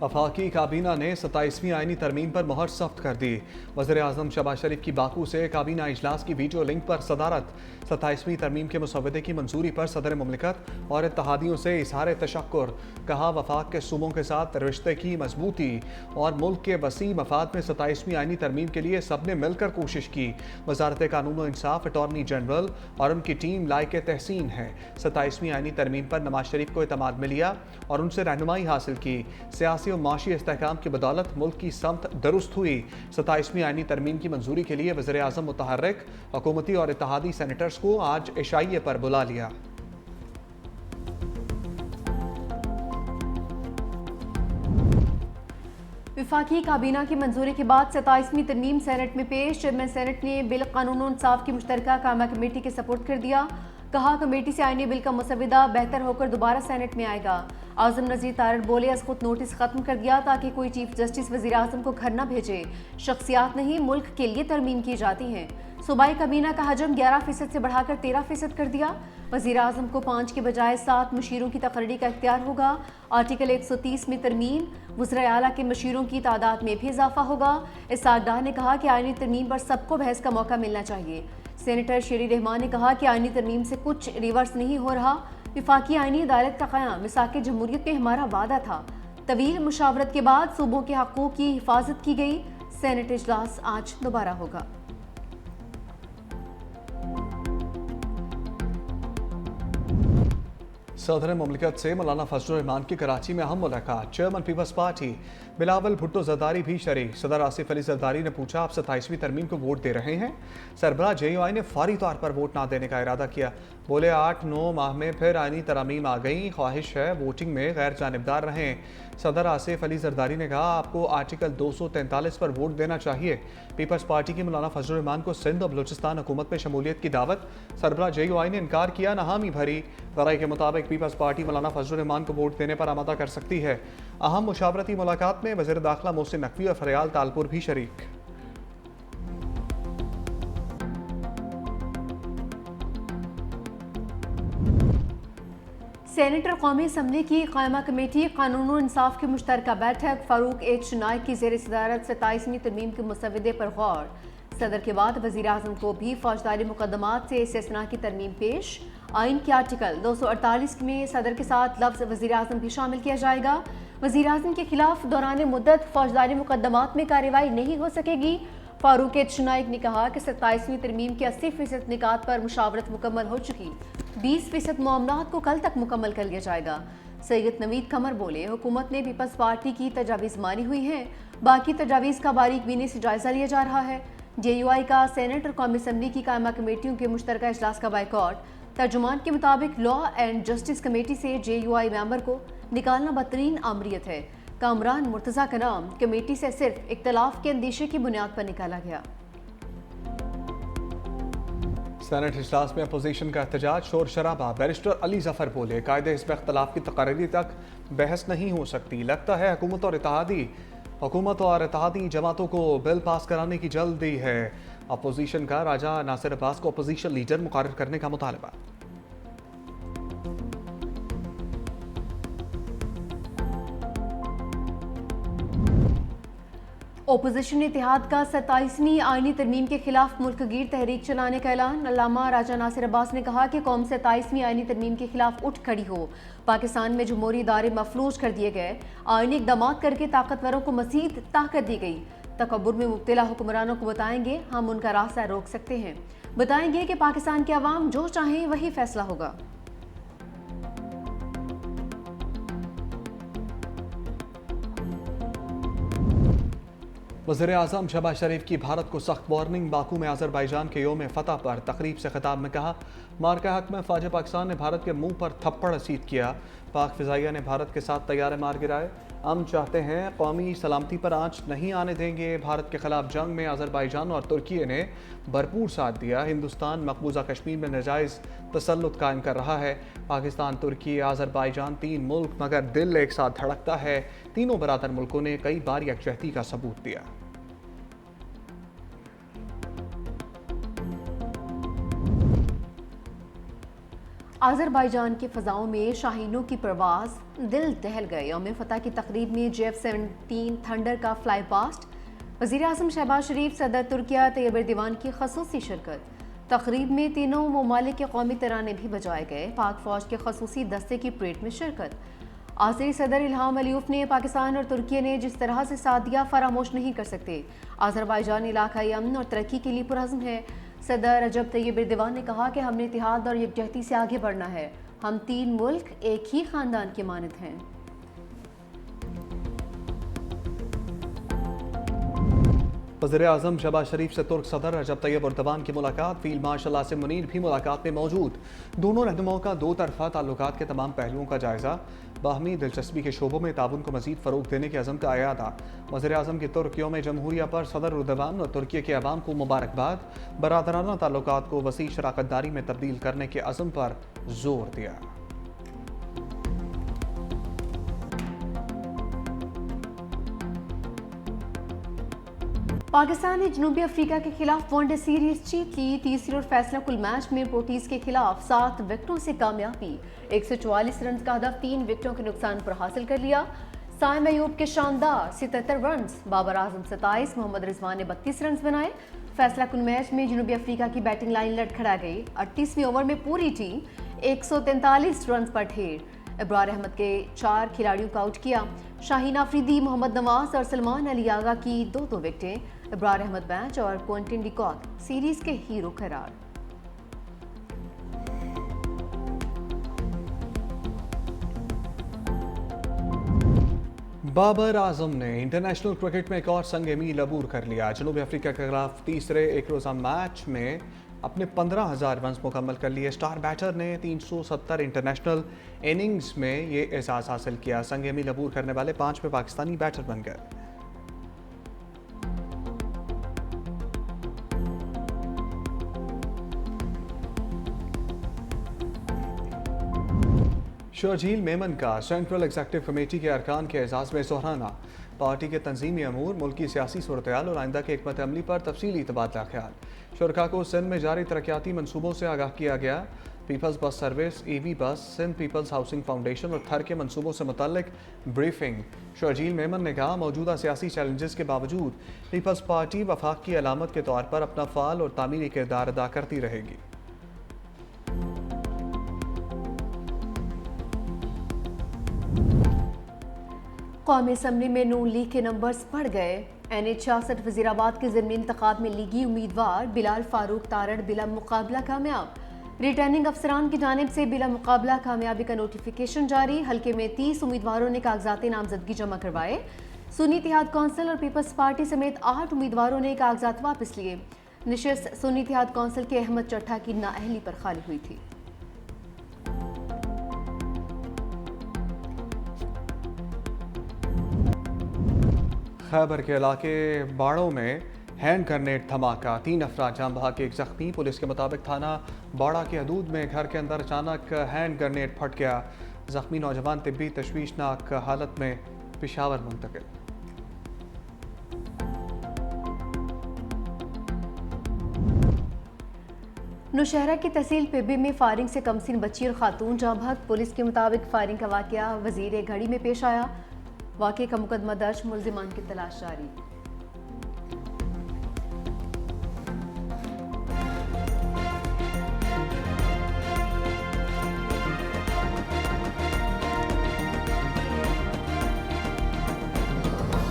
वफाकी काबीना ने 27वीं आईनी तरमीम पर मोहर सख्त कर दी। वज़ीर आज़म शहबाज शरीफ की बाकू से काबीना इजलास की वीडियो लिंक पर सदारत। 27वीं तरमीम के मुसवदे की मंजूरी पर सदर मुमलिकत और इत्तहादियों से इजहार तशक्कुर। कहा, वफाक के सूबों के साथ रिश्ते की मजबूती और मुल्क के वसी मफाद में 27वीं आईनी तरमीम के लिए सब ने मिलकर कोशिश की। वजारत कानून और इंसाफ, अटॉर्नी जनरल और उनकी टीम लायक तहसीन है। 27वीं आईनी तरमीम पर नवाज शरीफ को एतमाद में लिया और उनसे रहनुमाई हासिल की। सियासी और माशी इस्तेहकाम की बदौलत मुल्क की समत दुरुस्त हुई। 27वीं आईनी तरमीम की मंजूरी के लिए वज़ीर आज़म मुतहर्रिक, हुकूमती और इत्तहादी सेनेटर्स को आज इशाइये पर बुला लिया। वफाकी काबीना की मंजूरी के बाद 27वीं तरमीम सेनेट में पेश। चेयरमैन सेनेट ने बिल कानून और इंसाफ की मुश्तरका कायमा कमेटी के सपुर्द कर दिया। कहा, कमेटी से आईनी बिल का मुसविदा बेहतर होकर दोबारा सेनेट में आएगा। आजम नज़ीर तारड़ बोले, अज खुद नोटिस खत्म कर दिया ताकि कोई चीफ जस्टिस वज़ीर आज़म को घर न भेजे। शख्सियात नहीं, मुल्क के लिए तरमीम की जाती हैं। सूबाई काबीना का हजम 11% से बढ़ाकर 13% कर दिया। वज़ीर आज़म को 5 के बजाय 7 मशीरों की तकर्री का इख्तियार होगा। आर्टिकल 130 में तरमीम, वज़ीर आला के मशीरों की तादाद में भी इजाफा होगा। इसाकडार ने कहा कि आईनी तरमीम पर सबको बहस का मौका मिलना चाहिए। सेनेटर शेरी रहमान ने कहा कि आईनी तरमीम से कुछ रिवर्स नहीं हो रहा। विफाकी आईनी अदालत का क़याम मिसाक जमहूरियत में हमारा वादा था। तवील मुशावरत के बाद सूबों के हकूक़ की हिफाजत की गई। सेनेट इजलास आज दोबारा होगा। सदर मुमलिकत से मौलाना फजलुर रहमान की कराची में अहम मुलाकात। चेयरमैन पीपल्स पार्टी बिलावल भुट्टो जरदारी भी शरीक। सदर आसिफ अली जरदारी ने पूछा, आप 27वीं तरमीम को वोट दे रहे हैं? सरबराह JUI ने फौरी तौर पर वोट ना देने का इरादा किया। बोले, 8-9 माह में फिर आईनी तरमीम आ गई, ख्वाहिश है वोटिंग में गैर जानिबदार रहें। सदर आसिफ अली जरदारी ने कहा, आपको आर्टिकल 243 पर वोट देना चाहिए। पीपल्स पार्टी की मौलाना फजलुर रहमान को सिंध और बलूचिस्तान हुकूमत में शमूलियत की दावत। सरबराह JUI ने इनकार किया, नाहमी भरी। ज़राए के मुताबिक पीपल्स पार्टी मौलाना फजलुर रहमान को वोट देने पर आमादा कर सकती है। अहम मुशावरती मुलाकात में वज़ीर दाखिला मोहसिन नकवी और फरियाल तालपुर भी शरीक। सेनेटर कौमी असम्बली की कायमा कमेटी कानून और इंसाफ की मुश्तरका बैठक। फारूक H नाइक की ज़ेर सदारत 27वीं तरमीम के मुसवदे पर गौर। सदर के बाद वज़ीर आज़म को भी फौजदारी मुकदमात से इस्तिस्ना की तरमीम पेश। आइन के आर्टिकल 248 में सदर के साथ लफ्ज़ वज़ीर आज़म भी शामिल किया जाएगा। वज़ीर आज़म के खिलाफ दौरान मुद्दत फौजदारी मुकदमात में कार्रवाई नहीं हो सकेगी। फारूक H नाइक ने कहा कि 27वीं तरमीम के 80% निकात पर मुशावरत मुकम्मल हो चुकी, 20% मामलात को कल तक मुकम्मल कर लिया जाएगा। सैयद नवीद कमर बोले, हुकूमत ने पीपल्स पार्टी की तजावीज़ मानी हुई हैं, बाकी तजावीज़ का बारीक बीनी से जायजा लिया जा रहा है। JUI का सेनेट और कौमी असम्बली की कायमा कमेटियों के मुश्तरका इजलास का बायकॉट। तर्जुमान के मुताबिक लॉ एंड जस्टिस कमेटी से JUI मेंबर को निकालना बदतरीन आमरीत है। कामरान मुर्तज़ा का नाम कमेटी से सिर्फ इख्तलाफ के अंदेशे की बुनियाद पर निकाला गया। सेनेट इजलास में अपोजिशन का एहतजाज, शोर शराबा। बैरिस्टर अली जफर बोले, कायदे हिस्ब इख्तलाफ की तकरीरी तक बहस नहीं हो सकती। लगता है हुकूमत और इत्तहादी जमातों को बिल पास कराने की जल्दी है। अपोजिशन का राजा नासिर अब्बास को अपोजिशन लीडर मुकर्रर करने का मुतालबा। ओपोजिशन इत्तेहाद का 27वीं आईनी तरमीम के खिलाफ मुल्क गीर तहरीक चलाने का ऐलान। अल्लामा राजा नासिर अब्बास ने कहा कि कौम 27वीं आईनी तरमीम के खिलाफ उठ खड़ी हो। पाकिस्तान में जमहूरी इदारे मफलूज कर दिए गए, आईनी इक़दामात करके ताकतवरों को मज़ीद ताकत दी गई। तकब्बुर में मुब्तला हुक्मरानों को बताएंगे हम उनका रास्ता रोक सकते हैं। बताएंगे कि पाकिस्तान के अवाम जो चाहें वही फैसला होगा। वज़ीर आज़म शहबाज शरीफ की भारत को सख्त वार्निंग। बाकू में अज़रबैजान के योम फतह पर तकरीब से खिताब में कहा, मार्का हक में फ़ौज पाकिस्तान ने भारत के मुंह पर थप्पड़ रसीद किया। पाक फ़िज़ाइया ने भारत के साथ तैयारे मार गिराए। हम चाहते हैं कौमी सलामती पर आँच नहीं आने देंगे। भारत के खिलाफ जंग में अज़रबैजान और तुर्की ने भरपूर साथ दिया। हिंदुस्तान मकबूजा कश्मीर में नाजायज़ तसल्लुत कायम कर रहा है। पाकिस्तान, तुर्की, अज़रबैजान 3 मुल्क, मगर दिल एक साथ धड़कता है। तीनों बरादर मुल्कों ने कई बार यकजहती का सबूत दिया। आज़रबाईजान की फ़ज़ाओं में शाहीनों की परवाज़, दिल दहल गए। यौम फ़तह की तकरीब में JF-17 थंडर का फ्लाई पास्ट। वज़ीर-ए-आज़म शहबाज शरीफ, सदर तुर्किया तैयब एर्दोगान की ख़ुसूसी शिरकत। तकरीब में तीनों ममालिक के कौमी तराने भी बजाए गए। पाक फ़ौज के ख़ुसूसी दस्ते की परेड में शिरकत। आज़री सदर इल्हाम अलीफ ने पाकिस्तान और तुर्की ने जिस तरह से साथ दिया फरामोश नहीं कर सकते। आज़रबाईजान इलाकाई अमन और तरक्की के लिए पुरअज़्म है। सदर रजब तैयब एर्दोगान ने कहा कि हमने इत्तेहाद और यकजहती से आगे बढ़ना है। हम तीन मुल्क एक ही ख़ानदान के मानद हैं। वज़ीर-ए-आज़म शहबाज शरीफ से तुर्क सदर रजब तैयब एर्दोगान की मुलाकात। फील्ड मार्शल आसिम मुनीर भी मुलाकात में मौजूद। दोनों रहनुमाओं का दो तरफा ताल्लुकात के तमाम पहलुओं का जायजा। बाहमी दिलचस्पी के शोबों में ताउन को मज़ीद फ़रोग़ देने के अज़म का अयादा। वज़ीर-ए-आज़म की तुर्क यौम जमहूरिया पर सदर एर्दोगान और तुर्की के अवाम को मुबारकबाद। बरादराना ताल्लुकात को वसी शराकतदारी में तब्दील करने के अज़म पर जोर दिया। पाकिस्तान ने जनूबी अफ्रीका के खिलाफ वनडे सीरीज जीत ली। तीसरे और फैसला कुल मैच में पोर्टीज के खिलाफ 7 विकेटों से कामयाबी। 144 रन का हदफ 3 विकेटों के नुकसान पर हासिल कर लिया। साइम अयूब के शानदार 77 रन, बाबर आजम 27, मोहम्मद रिजवान ने 32 रन बनाए। फैसला कुल मैच में जनूबी अफ्रीका की बैटिंग लाइन लड़खड़ा गई। 38वें ओवर में पूरी टीम 143 रन पर ढेर। इब्रार अहमद के 4 खिलाड़ियों को आउट किया। शाहीन आफरीदी, मोहम्मद नवाज और सलमान अली आगा की 2-2 विकेटें। इब्रार अहमद मैच और क्विंटन डिकॉक सीरीज के हीरो करार। बाबर आजम ने इंटरनेशनल क्रिकेट में एक और संग मील अबूर कर लिया। जनूबी अफ्रीका के खिलाफ तीसरे एक रोज़ा मैच में अपने 15,000 रन मुकम्मल कर लिए। स्टार बैटर ने 370 इंटरनेशनल इनिंग्स में ये एजाज़ हासिल किया। संग मील अबूर करने वाले 5वें पाकिस्तानी बैटर बन गए। शर्जील मेमन का सेंट्रल एग्जीक्यूटिव कमेटी के अरकान के एजाज़ में सराहना। पार्टी के तंजीमी अमूर, मुल्क की सियासी सूरत-ए-हाल और आइंदा के हिकमत अमली पर तफसीली तबादला ख्याल। शुरका को सिंध में जारी तरक्याती मनसूबों से आगाह किया गया। पीपल्स बस सर्विस, EV बस, सिंध पीपल्स हाउसिंग फाउंडेशन और थर के मनसूबों से मुतल्लिक ब्रीफिंग। शर्जील मेमन ने कहा, मौजूदा सियासी चैलेंजेस के बावजूद पीपल्स पार्टी वफाक की अलामत के तौर पर अपना फ़ाल और तामीरी किरदार अदा करती रहेगी। कौमी असम्बली में नून लीग के नंबर्स बढ़ गए। NH-66 वजीराबाद के ज़िमनी इंतखाब में लीगी उम्मीदवार बिलाल फारूक तारड़ बिला मुकाबला कामयाब। रिटर्निंग अफसरान की जानिब से बिला मुकाबला कामयाबी का नोटिफिकेशन जारी। हल्के में 30 उम्मीदवारों ने कागजात नामजदगी जमा करवाए। सुन्नी इत्तेहाद कौंसिल और पीपल्स पार्टी समेत 8 उम्मीदवारों ने कागजात वापस लिए। नशिस्त सुन्नी इत्तेहाद कौंसिल के अहमद चट्ठा की नाअहली पर खाली हुई थी। खैबर के इलाके बाड़ों में हैंड ग्रेनेड धमाका, 3 अफराद जान बहक, एक जख्मी। पुलिस के मुताबिक थाना बाड़ा की हदूद में घर के अंदर अचानक हैंड ग्रेनेड फट गया। जख्मी नौजवान तिब्बी तशवीशनाक हालत में पेशावर मुंतकिल। नौशहरा की तहसील पिब्बी में फायरिंग से कमसिन बच्ची और खातून जाँ बहक। पुलिस के मुताबिक फायरिंग का वाकया वजीर घड़ी में पेश आया। वाकये का मुकदमा दर्ज, मुल्जिमान की तलाश जारी।